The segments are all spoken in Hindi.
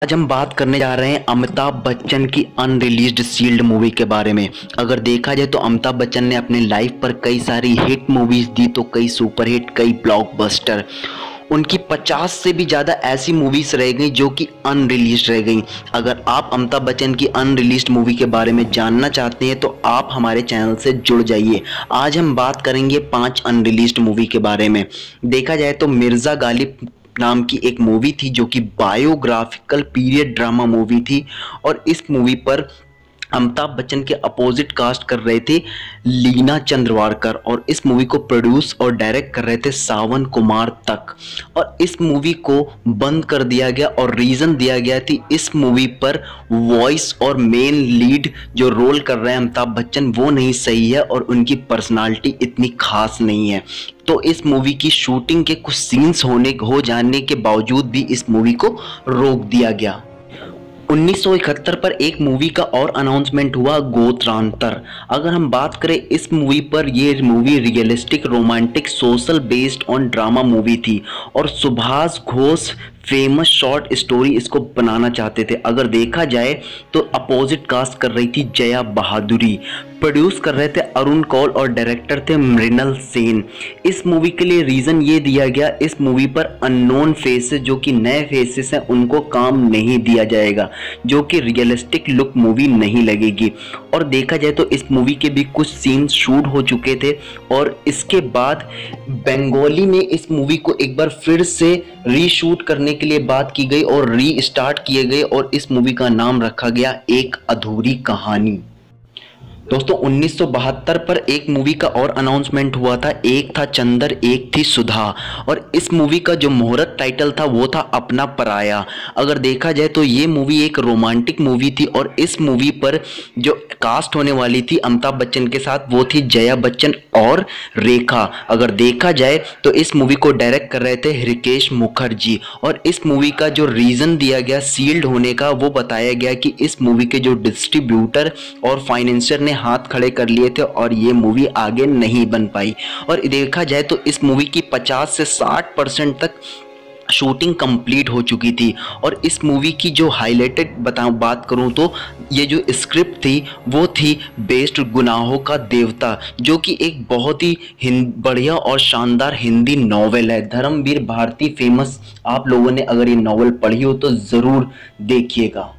आज हम बात करने जा रहे हैं अमिताभ बच्चन की अनरिलीज्ड सील्ड मूवी के बारे में। अगर देखा जाए तो अमिताभ बच्चन ने अपने लाइफ पर कई सारी हिट मूवीज दी, तो कई सुपरहिट, कई ब्लॉकबस्टर। उनकी 50 से भी ज़्यादा ऐसी मूवीज रह गई जो कि अनरिलीज्ड रह गई। अगर आप अमिताभ बच्चन की अनरिलीज्ड मूवी के बारे में जानना चाहते हैं तो आप हमारे चैनल से जुड़ जाइए। आज हम बात करेंगे 5 अनरिलीज्ड मूवी के बारे में। देखा जाए तो मिर्ज़ा गालिब नाम की एक मूवी थी जो कि बायोग्राफिकल पीरियड ड्रामा मूवी थी, और इस मूवी पर अमिताभ बच्चन के अपोजिट कास्ट कर रहे थे लीना चंद्रवारकर, और इस मूवी को प्रोड्यूस और डायरेक्ट कर रहे थे सावन कुमार तक। और इस मूवी को बंद कर दिया गया और रीज़न दिया गया थी इस मूवी पर वॉइस और मेन लीड जो रोल कर रहे हैं अमिताभ बच्चन वो नहीं सही है, और उनकी पर्सनालिटी इतनी खास नहीं है। तो इस मूवी की शूटिंग के कुछ सीन्स हो जाने के बावजूद भी इस मूवी को रोक दिया गया। 1971 पर एक मूवी का और अनाउंसमेंट हुआ, गोत्रांतर। अगर हम बात करें इस मूवी पर, ये movie realistic, romantic, social based on drama movie थी, और Subhash Ghosh famous short story इसको बनाना चाहते थे। अगर देखा जाए तो अपोजिट कास्ट कर रही थी जया बहादुरी, प्रोड्यूस कर रहे थे अरुण कौल, और डायरेक्टर थे मृणाल सेन। इस मूवी के लिए रीज़न ये दिया गया, इस मूवी पर अननोन फेसेस जो कि नए फेसेस हैं उनको काम नहीं दिया जाएगा, जो कि रियलिस्टिक लुक मूवी नहीं लगेगी। और देखा जाए तो इस मूवी के भी कुछ सीन्स शूट हो चुके थे, और इसके बाद बंगाली में इस मूवी को एक बार फिर से रीशूट करने के लिए बात की गई और रीस्टार्ट किए गए, और इस मूवी का नाम रखा गया एक अधूरी कहानी। दोस्तों 1972 पर एक मूवी का और अनाउंसमेंट हुआ था, एक था चंदर, एक थी सुधा, और इस मूवी का जो मुहूर्त टाइटल था वो था अपना पराया। अगर देखा जाए तो ये मूवी एक रोमांटिक मूवी थी, और इस मूवी पर जो कास्ट होने वाली थी अमिताभ बच्चन के साथ वो थी जया बच्चन और रेखा। अगर देखा जाए तो इस मूवी को डायरेक्ट कर रहे थे हृकेश मुखर्जी, और इस मूवी का जो रीज़न दिया गया सील्ड होने का वो बताया गया कि इस मूवी के जो डिस्ट्रीब्यूटर और फाइनेंसर ने हाथ खड़े कर लिए थे, और ये मूवी आगे नहीं बन पाई। और देखा जाए तो इस मूवी की 50 से 60% तक शूटिंग कंप्लीट हो चुकी थी। और इस मूवी की जो हाईलाइटेड बात करूं तो ये जो स्क्रिप्ट थी वो थी बेस्ड गुनाहों का देवता, जो कि एक बहुत ही बढ़िया और शानदार हिंदी नॉवेल है। धर्मवीर भारती फेमस, आप लोगों ने अगर ये नॉवेल पढ़ी हो तो ज़रूर देखिएगा।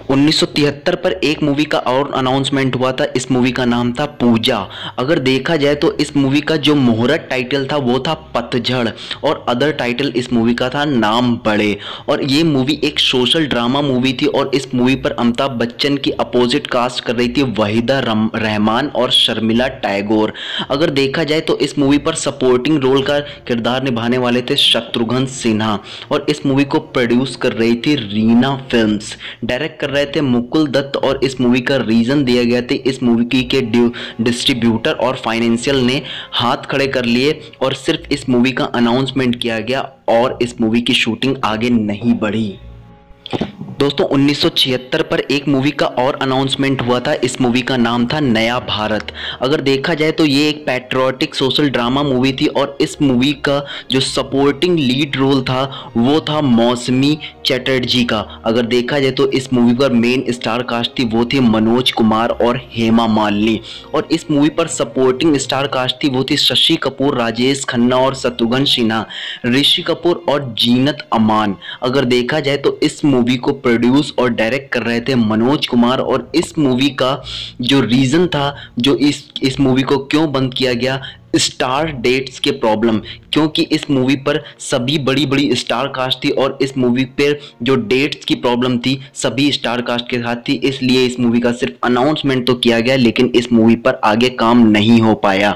1973 पर एक मूवी का और अनाउंसमेंट हुआ था, इस मूवी का नाम था पूजा। अगर देखा जाए तो इस मूवी का जो मुहूर्त टाइटल था वो था पतझड़, और अदर टाइटल इस मूवी का था नाम बड़े। और ये मूवी एक सोशल ड्रामा मूवी थी, और इस मूवी पर अमिताभ बच्चन की अपोजिट कास्ट कर रही थी वहीदा रहमान और शर्मिला टैगोर। अगर देखा जाए तो इस मूवी पर सपोर्टिंग रोल का किरदार निभाने वाले थे शत्रुघ्न सिन्हा, और इस मूवी को प्रोड्यूस कर रही थी रीना फिल्म्स, डायरेक्ट कर रहे थे मुकुल दत्त। और इस मूवी का रीजन दिया गया था इस मूवी के डिस्ट्रीब्यूटर और फाइनेंशियल ने हाथ खड़े कर लिए, और सिर्फ इस मूवी का अनाउंसमेंट किया गया, और इस मूवी की शूटिंग आगे नहीं बढ़ी। दोस्तों 1976 पर एक मूवी का और अनाउंसमेंट हुआ था, इस मूवी का नाम था नया भारत। अगर देखा जाए तो ये एक पैट्रियोटिक सोशल ड्रामा मूवी थी, और इस मूवी का जो सपोर्टिंग लीड रोल था वो था मौसमी चटर्जी का। अगर देखा जाए तो इस मूवी पर मेन स्टार कास्ट थी वो थी मनोज कुमार और हेमा मालिनी, और इस मूवी पर सपोर्टिंग स्टार कास्ट थी वो थी शशि कपूर, राजेश खन्ना और शत्रुघ्न सिन्हा, ऋषि कपूर और जीनत अमान। अगर देखा जाए तो इस मूवी को प्रोड्यूस और डायरेक्ट कर रहे थे मनोज कुमार, और इस मूवी का जो रीज़न था, जो इस मूवी को क्यों बंद किया गया, स्टार डेट्स के प्रॉब्लम, क्योंकि इस मूवी पर सभी बड़ी बड़ी स्टार कास्ट थी, और इस मूवी पर जो डेट्स की प्रॉब्लम थी सभी स्टार कास्ट के साथ थी, इसलिए इस मूवी का सिर्फ अनाउंसमेंट तो किया गया, लेकिन इस मूवी पर आगे काम नहीं हो पाया।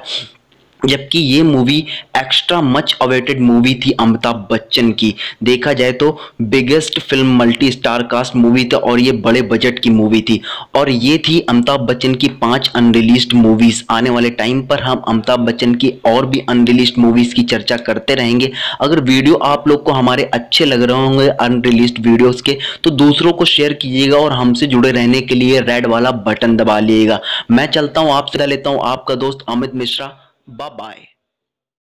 जबकि ये movie extra much awaited movie थी अमिताभ बच्चन की। देखा जाए तो biggest film multi star cast movie था, और ये बड़े बजट की मूवी थी, और ये थी अमिताभ बच्चन की 5 अनरिलीज्ड मूवीज। आने वाले टाइम पर हम अमिताभ बच्चन की और भी अनरिलीज्ड मूवीज की चर्चा करते रहेंगे। अगर वीडियो आप लोग को हमारे अच्छे लग रहे होंगे अनरिलीज्ड वीडियोस के, तो दूसरों को शेयर कीजिएगा, और हमसे जुड़े रहने के लिए रेड वाला बटन दबा लीजिएगा। मैं चलता हूँ, आपसे लेता हूँ आपका दोस्त अमित मिश्रा। Bye bye.